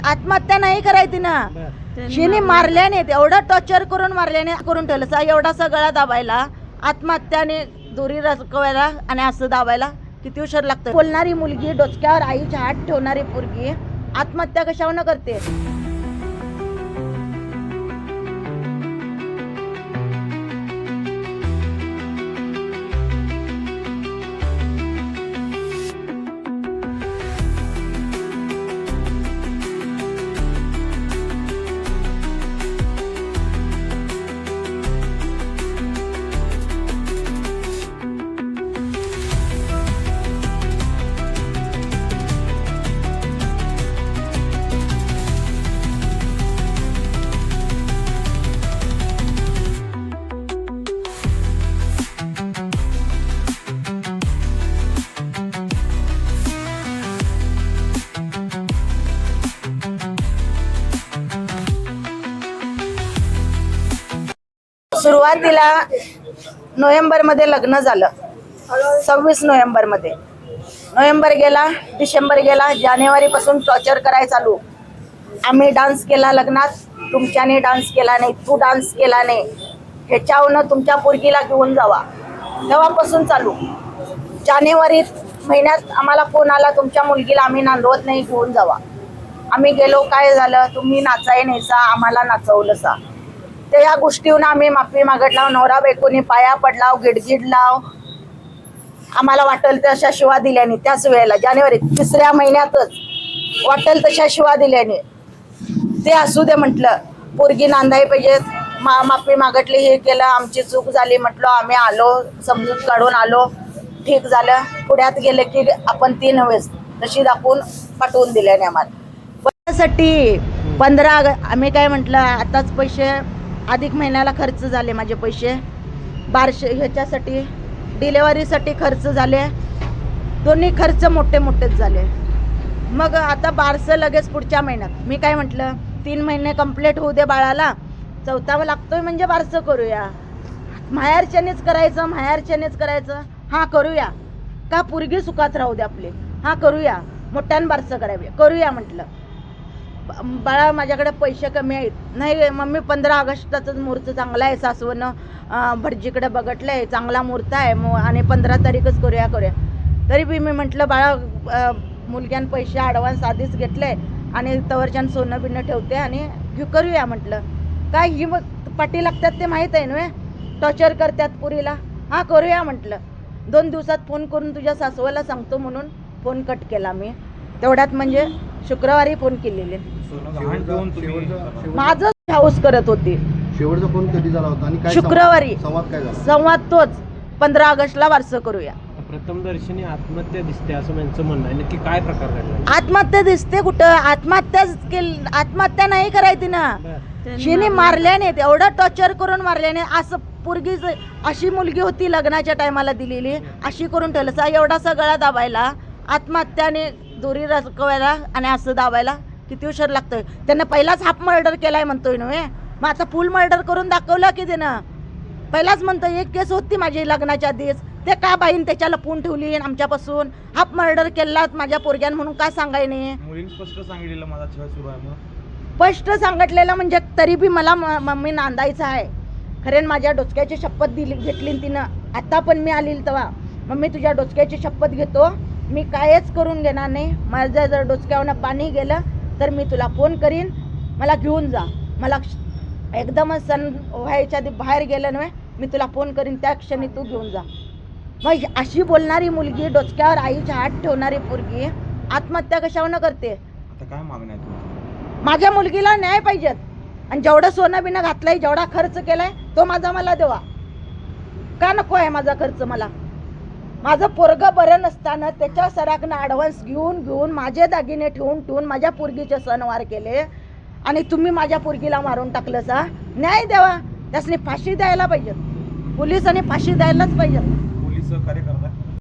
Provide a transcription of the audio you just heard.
आत्महत्या नाही करायची ना, शिनी मारल्याने एवढं टॉर्चर करून मारल्याने करून ठेवलं एवढासा गळा दाबायला, आत्महत्याने दोरी रचवायला आणि असं दाबायला किती उशीर लागतं. बोलणारी मुलगी, डोचक्यावर आईच्या हात ठेवणारी पोरगी आत्महत्या कशावर करते. सुरुवातीला नोव्हेंबरमध्ये लग्न झालं, 26 नोव्हेंबरमध्ये. नोव्हेंबर गेला, डिसेंबर गेला, जानेवारीपासून टॉर्चर करायला चालू. आम्ही डान्स केला लग्नात, तुमच्याने डान्स केला नाही, तू डान्स केला नाही, ह्याच्यावरनं तुमच्या पोरगीला घेऊन जावा. तेव्हापासून चालू. जानेवारी महिन्यात आम्हाला फोन आला, तुमच्या मुलगीला आम्ही नांदवत नाही, घेऊन जावा. आम्ही गेलो. काय झालं, तुम्ही नाचाय नाहीसा, आम्हाला नाचवलंसा. ते या गोष्टीहून आम्ही माफी मागतलाव. नवरा बायकोनी पाया पडलाव, गिडगिडलाव. आम्हाला वाटेल तशा शिवा दिल्याने त्याच वेळेला जानेवारी 3ऱ्या महिन्यातच वाटेल तशा शिवा दिल्याने. ते असू दे म्हटलं, पोरगी नांदाय पाहिजे. माफी मागतली, हे केलं, आमची चूक झाली म्हटलं. आम्ही आलो, समजूत काढून आलो, ठीक झालं. पुढ्यात गेले की आपण 3 वेळेस तशी दाखवून पाठवून दिल्याने आम्हाला. त्यासाठी 15 आम्ही काय म्हटलं, आताच पैसे अधिक महिन्याला खर्च झाले, माझे पैसे 1200 ह्याच्यासाठी डिलेवरीसाठी खर्च झाले. दोन्ही खर्च मोठे मोठेच झाले. मग आता 1200 लगेच पुढच्या महिन्यात. मी काय म्हटलं, 3 महिने कंप्लीट होऊ दे बाळाला, 4था लागतोय म्हणजे 1200 करूया. माहेरच्यानेच करायचं, माहेरच्यानेच करायचं. हां करूया, का पोरगी सुखात राहू दे आपले. हां करूया, मोठ्यानं 1200 करूया म्हटलं. बाळा माझ्याकडे पैसे कमी आहेत. नाही मम्मी 15 ऑगस्टाचाच मुहूर्त चांगला आहे, सासवनं भटजीकडे बघटलंय, चांगला मुहूर्त आहे आणि 15 तारीखच करूया. तरी बी मी म्हटलं, बाळा मुलग्यानं पैसे ॲडव्हान्स आधीच घेतले आणि तवरच्यानं सोनं बिनं ठेवते आणि करूया म्हटलं. काय ही मग पाठी लागतात ते माहीत आहे ना, टॉर्चर करतात पुरीला. हां करूया म्हटलं. 2 दिवसात फोन करून तुझ्या सासवाला सांगतो म्हणून फोन कट केला मी. तेवढ्यात म्हणजे शुक्रवारी फोन केलेले. माझं हाऊस करत होती. शेवटचा फोन कधी झाला होता आणि काय शुक्रवारी. संवाद काय झाला? संवाद तोच 15 ऑगस्टला 1200 करूया. प्रथमदर्शनी आत्महत्या दिसते असं त्यांचं म्हणणं आहे. नक्की काय प्रकार घडला? आत्महत्या दिसते कुठं? आत्महत्या नाही करायची ना, शिनी मारल्याने एवढं टॉर्चर करून मारल्याने. असं पोरगी अशी मुलगी होती लग्नाच्या टायमाला दिलेली, अशी करून ठेवलं एवढासा गळा दाबायला, आत्महत्याने दोरी रचवायला आणि असं दाबायला किती उशीर लागतोय. त्यांना पहिलाच हाफ मर्डर केलाय म्हणतोय नव्हे, मग आता फुल मर्डर करून दाखवलं की त्यानं. पहिलाच म्हणतोय, एक केस होती माझी लग्नाच्या आधीच, ते का बाईन त्याच्या लपवून ठेवली आमच्यापासून. हाफ मर्डर केला माझ्या पोरग्यान म्हणून का सांगाय नाही. मुलीने स्पष्ट सांगितलेलं माझा छळ सुरू आहे म्हणून. स्पष्ट सांगितलेलं म्हणजे तरी बी मला मम्मी नांदायचं आहे. खरेन माझ्या डोचक्याची शपथ घेतली तिनं. आता पण मी आली तेव्हा, मम्मी तुझ्या डोचक्याची शपथ घेतो, मी कायच करून घेणार नाही. माझं जर डोचक्यावरनं पाणी गेलं तर मी तुला फोन करीन, मला घेऊन जा. मला एकदमच सण व्हायच्या आधी बाहेर गेलं नव्हे, मी तुला फोन करीन, त्या क्षणी तू घेऊन जा. मग अशी बोलणारी मुलगी, डोचक्यावर आईच्या हात ठेवणारी पोरगी आत्महत्या कशावर करते. आता काय मागण्या आहे तुमची? माझ्या मुलगीला न्याय पाहिजेत. आणि जेवढं सोनं बिनं घातलंय, जेवढा खर्च केलाय तो माझा मला देवा. का नको आहे माझा खर्च मला? माझं पोरगं बरं नसताना त्याच्या सराकनं ॲडव्हान्स घेऊन माझे दागिने ठेवून माझ्या पोरगीचे सणवार केले आणि तुम्ही माझ्या पोरगीला मारून टाकलं सा. न्याय द्यावा. त्यासनी फाशी द्यायला पाहिजे. पोलिसांनी फाशी द्यायलाच पाहिजे. पोलीस सहकार्य करतात.